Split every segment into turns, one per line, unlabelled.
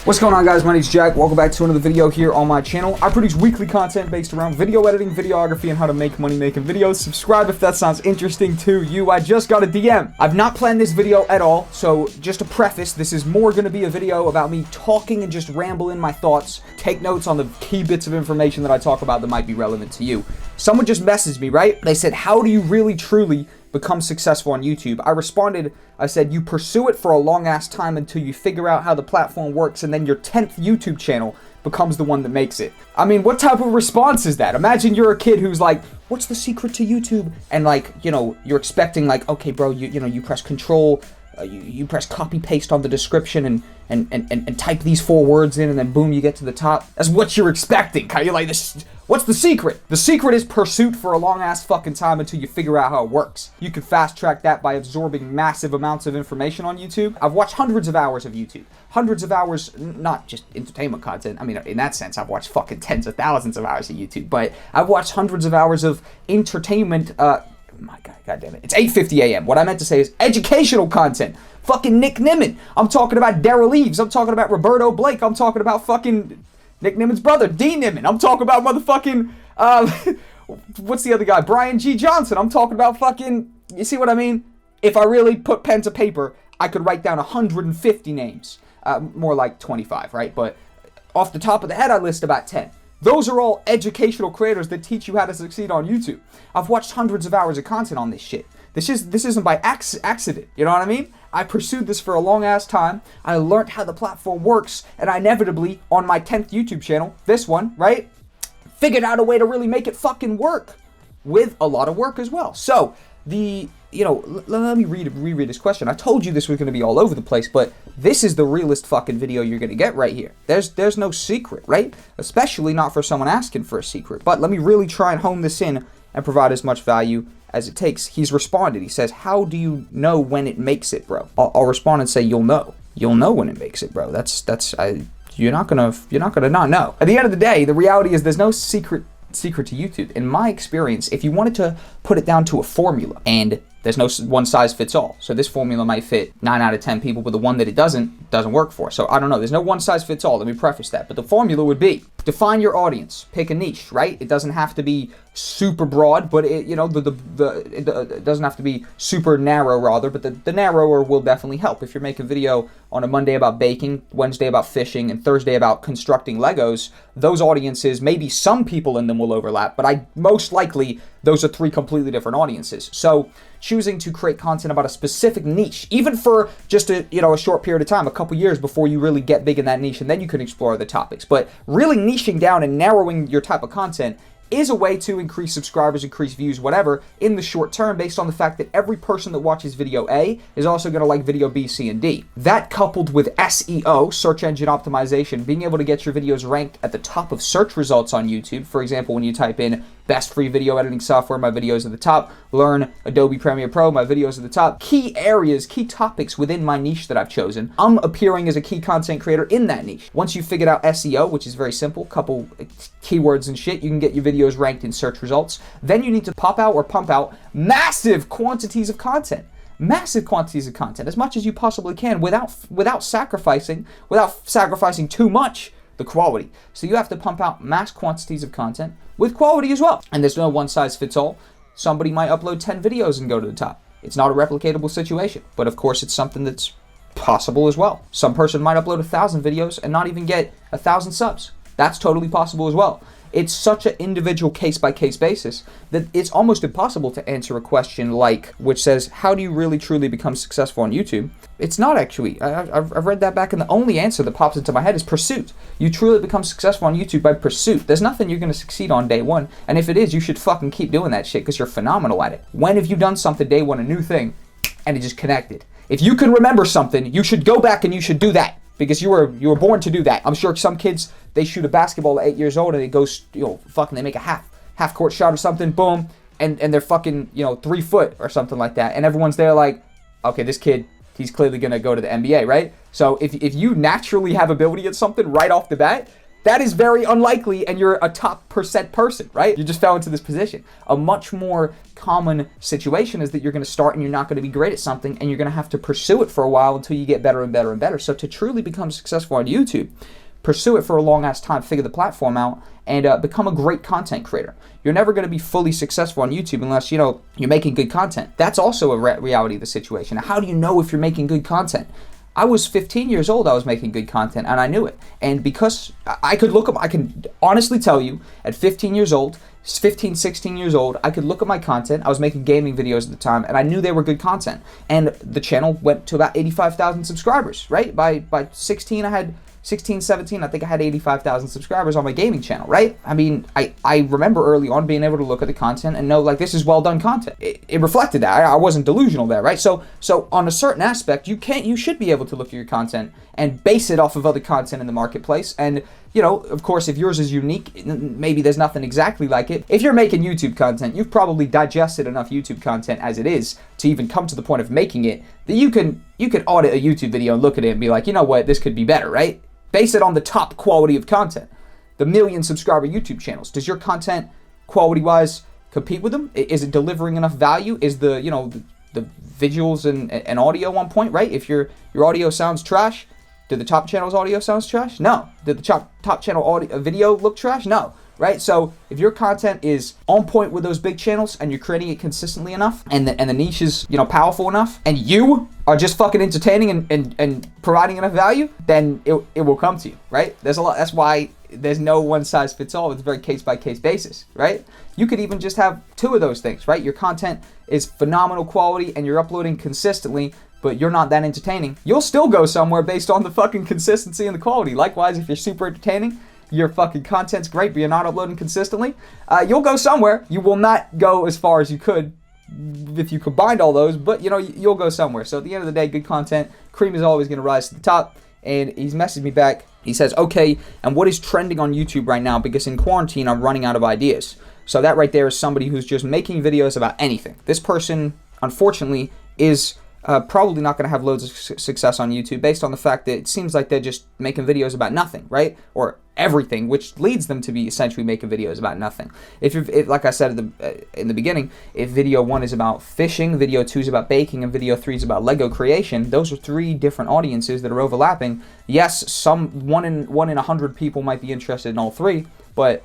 What's going on, guys? My name's Jack. Welcome back to another video here on my channel. I produce weekly content based around video editing, videography, and how to make money making videos. Subscribe if that sounds interesting to you. I just got a DM. I've not planned this video at all, so just to preface, this is more going to be a video about me talking and just rambling my thoughts. Take notes on the key bits of information that I talk about that might be relevant to you. Someone just messaged me, right? They said, how do you really truly become successful on YouTube? I responded, I said, you pursue it for a long ass time until you figure out how the platform works, and then your 10th YouTube channel becomes the one that makes it. I mean, what type of response is that? Imagine you're a kid who's like, what's the secret to YouTube? And like, you know, you're expecting like, okay, bro, you press control, you press copy paste on the description and type these 4 words in, and then boom, you get to the top. That's what you're expecting. You're like, this, what's the secret? The secret is pursuit for a long ass fucking time until you figure out how it works. You can fast track that by absorbing massive amounts of information on YouTube. I've watched hundreds of hours of YouTube. Hundreds of hours, not just entertainment content. I mean, in that sense, I've watched fucking tens of thousands of hours of YouTube, but I've watched hundreds of hours of entertainment, my God damn it. It's 8:50 a.m. What I meant to say is educational content. Fucking Nick Nimmin. I'm talking about Daryl Eves. I'm talking about Roberto Blake. I'm talking about fucking Nick Nimmin's brother, D Nimmin. I'm talking about motherfucking, what's the other guy? Brian G. Johnson. I'm talking about fucking, you see what I mean? If I really put pen to paper, I could write down 150 names. More like 25, right? But off the top of the head, I list about 10. Those are all educational creators that teach you how to succeed on YouTube. I've watched hundreds of hours of content on this shit. This isn't by accident, you know what I mean? I pursued this for a long ass time. I learned how the platform works, and I inevitably, on my 10th YouTube channel, this one, right, figured out a way to really make it fucking work with a lot of work as well. So, let me reread this question. I told you this was going to be all over the place, but this is the realest fucking video you're going to get right here. There's no secret, right? Especially not for someone asking for a secret. But let me really try and hone this in and provide as much value as it takes. He's responded. He says, how do you know when it makes it, bro? I'll respond and say, you'll know. You'll know when it makes it, bro. You're not gonna not know. At the end of the day, the reality is there's no secret to YouTube. In my experience, if you wanted to put it down to a formula, and there's no one size fits all. So this formula might fit 9 out of 10 people, but the one that it doesn't work for. So I don't know. There's no one size fits all. Let me preface that. But the formula would be define your audience, pick a niche, right? It doesn't have to be super broad, but it doesn't have to be super narrow rather, but the narrower will definitely help. If you're making a video on a Monday about baking, Wednesday about fishing, and Thursday about constructing Legos, those audiences, maybe some people in them will overlap, but most likely those are 3 completely different audiences. So choosing to create content about a specific niche, even for just a short period of time, a couple years before you really get big in that niche, and then you can explore other topics. But really niching down and narrowing your type of content is a way to increase subscribers, increase views, whatever, in the short term, based on the fact that every person that watches video A is also going to like video B, C, and D. That coupled with SEO, search engine optimization, being able to get your videos ranked at the top of search results on YouTube. For example, when you type in best free video editing software, my videos are at the top. Learn Adobe Premiere Pro, my videos are at the top. Key areas, key topics within my niche that I've chosen, I'm appearing as a key content creator in that niche. Once you figured out SEO, which is very simple, couple keywords and shit, you can get your videos ranked in search results. Then you need to pop out or pump out massive quantities of content. Massive quantities of content, as much as you possibly can, without sacrificing too much the quality. So you have to pump out mass quantities of content with quality as well. And there's no one size fits all. Somebody might upload 10 videos and go to the top. It's not a replicatable situation, but of course it's something that's possible as well. Some person might upload 1,000 videos and not even get 1,000 subs. That's totally possible as well. It's such an individual case-by-case basis that it's almost impossible to answer a question like, which says, how do you really truly become successful on YouTube? It's not actually. I've read that back, and the only answer that pops into my head is pursuit. You truly become successful on YouTube by pursuit. There's nothing you're going to succeed on day one, and if it is, you should fucking keep doing that shit because you're phenomenal at it. When have you done something day one, a new thing, and it just connected? If you can remember something, you should go back and you should do that. Because you were born to do that. I'm sure some kids, they shoot a basketball at 8 years old and it goes, they make a half court shot or something, boom, and they're fucking, 3 foot or something like that. And everyone's there like, okay, this kid, he's clearly gonna go to the NBA, right? So if you naturally have ability at something right off the bat, That is very unlikely, and you're a top percent person, right? You just fell into this position. A much more common situation is that you're going to start and you're not going to be great at something, and you're going to have to pursue it for a while until you get better and better and better. So to truly become successful on YouTube, pursue it for a long ass time, figure the platform out, and become a great content creator. You're never going to be fully successful on YouTube unless, you know, you're making good content. That's also a reality of the situation. How do you know if you're making good content? I was 15 years old, I was making good content, and I knew it. And because I could look up, I can honestly tell you, at 15 years old, 15, 16 years old, I could look at my content. I was making gaming videos at the time, and I knew they were good content. And the channel went to about 85,000 subscribers, right? By 16, I had 16, 17, I think I had 85,000 subscribers on my gaming channel, right? I mean, I remember early on being able to look at the content and know, like, this is well done content. It reflected that. I wasn't delusional there, right? So on a certain aspect, you should be able to look at your content and base it off of other content in the marketplace. And, you know, of course, if yours is unique, maybe there's nothing exactly like it. If you're making YouTube content, you've probably digested enough YouTube content as it is to even come to the point of making it that you can audit a YouTube video and look at it and be like, you know what, this could be better, right? Base it on the top quality of content. The million subscriber YouTube channels. Does your content quality-wise compete with them? Is it delivering enough value? Is the, you know, the visuals and audio on point, right? If your audio sounds trash, did the top channel's audio sounds trash? No. Did the top channel audio video look trash? No. Right? So if your content is on point with those big channels and you're creating it consistently enough and the niche is, you know, powerful enough and you are just fucking entertaining and providing enough value, then it will come to you, right? There's a lot. That's why there's no one size fits all. It's a very case by case basis, right? You could even just have two of those things, right? Your content is phenomenal quality and you're uploading consistently, but you're not that entertaining. You'll still go somewhere based on the fucking consistency and the quality. Likewise, if you're super entertaining, your fucking content's great, but you're not uploading consistently, you'll go somewhere. You will not go as far as you could if you combined all those, but, you know, you'll go somewhere. So at the end of the day, good content, cream is always going to rise to the top. And he's messaged me back. He says, okay, and what is trending on YouTube right now? Because in quarantine, I'm running out of ideas. So that right there is somebody who's just making videos about anything. This person, unfortunately, is probably not going to have loads of success on YouTube based on the fact that it seems like they're just making videos about nothing, right? Or everything, which leads them to be essentially making videos about nothing. If like I said in the beginning, if video 1 is about fishing, video 2 is about baking, and video 3 is about Lego creation, those are 3 different audiences that are overlapping. Yes, some one in 100 people might be interested in all 3, but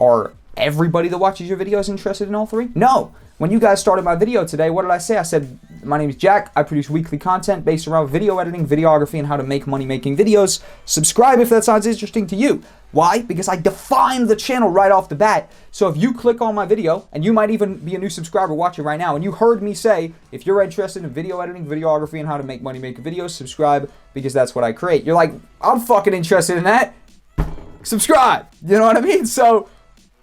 are everybody that watches your videos interested in all 3? No. When you guys started my video today, what did I say? I said, my name is Jack. I produce weekly content based around video editing, videography, and how to make money making videos. Subscribe if that sounds interesting to you. Why? Because I defined the channel right off the bat. So if you click on my video, and you might even be a new subscriber watching right now, and you heard me say, if you're interested in video editing, videography, and how to make money making videos, subscribe, because that's what I create. You're like, I'm fucking interested in that. Subscribe. You know what I mean? So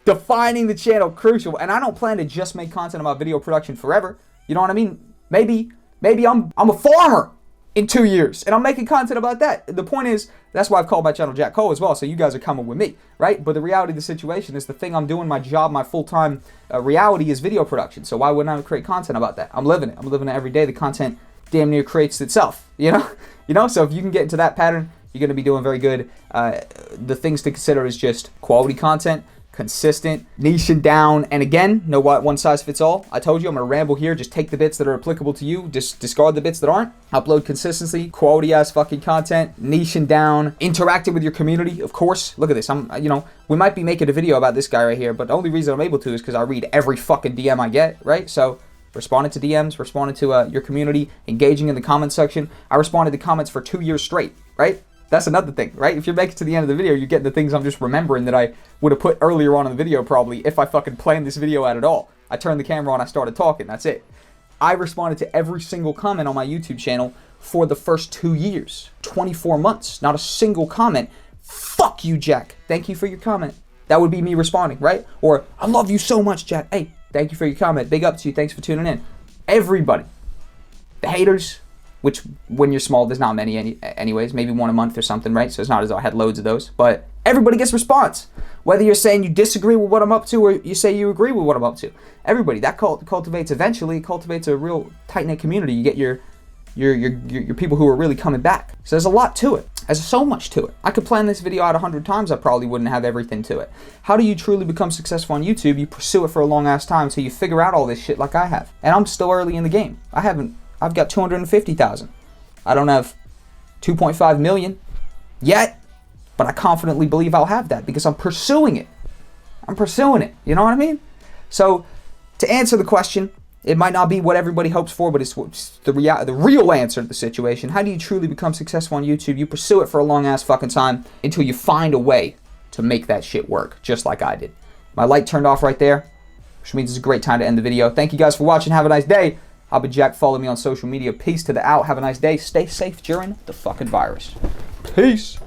defining the channel, crucial. And I don't plan to just make content about video production forever. You know what I mean? Maybe I'm a farmer in 2 years and I'm making content about that. The point is, that's why I've called my channel Jack Cole as well, so you guys are coming with me, right? But the reality of the situation is the thing I'm doing, my job, my full-time reality is video production. So why wouldn't I create content about that? I'm living it. I'm living it every day. The content damn near creates itself, you know? So if you can get into that pattern, you're going to be doing very good. The things to consider is just quality content, consistent, niching down, and again, no one size fits all. I told you I'm gonna ramble here. Just take the bits that are applicable to you, just discard the bits that aren't. Upload consistency, quality ass fucking content, niching down, interacting with your community, of course. Look at this. We might be making a video about this guy right here, but the only reason I'm able to is because I read every fucking DM I get, right? So responded to DMs, responded to your community, engaging in the comment section. I responded to comments for 2 years straight, right? That's another thing, right? If you're making it to the end of the video, you're getting the things I'm just remembering that I would have put earlier on in the video probably if I fucking planned this video out at all. I turned the camera on, I started talking, that's it. I responded to every single comment on my YouTube channel for the first 2 years, 24 months, not a single comment. Fuck you, Jack. Thank you for your comment. That would be me responding, right? Or, I love you so much, Jack. Hey, thank you for your comment. Big up to you. Thanks for tuning in. Everybody. The haters, which when you're small, there's not many anyways, maybe 1 a month or something, right? So it's not as though I had loads of those, but everybody gets response. Whether you're saying you disagree with what I'm up to or you say you agree with what I'm up to. Everybody, that cultivates a real tight-knit community. You get your people who are really coming back. So there's a lot to it. There's so much to it. I could plan this video out 100 times, I probably wouldn't have everything to it. How do you truly become successful on YouTube? You pursue it for a long ass time until you figure out all this shit like I have. And I'm still early in the game. I've got 250,000. I don't have 2.5 million yet, but I confidently believe I'll have that because I'm pursuing it. I'm pursuing it. You know what I mean? So, to answer the question, it might not be what everybody hopes for, but it's the real answer to the situation. How do you truly become successful on YouTube? You pursue it for a long ass fucking time until you find a way to make that shit work, just like I did. My light turned off right there, which means it's a great time to end the video. Thank you guys for watching. Have a nice day. I'll be Jack. Follow me on social media. Peace to the out. Have a nice day. Stay safe during the fucking virus. Peace.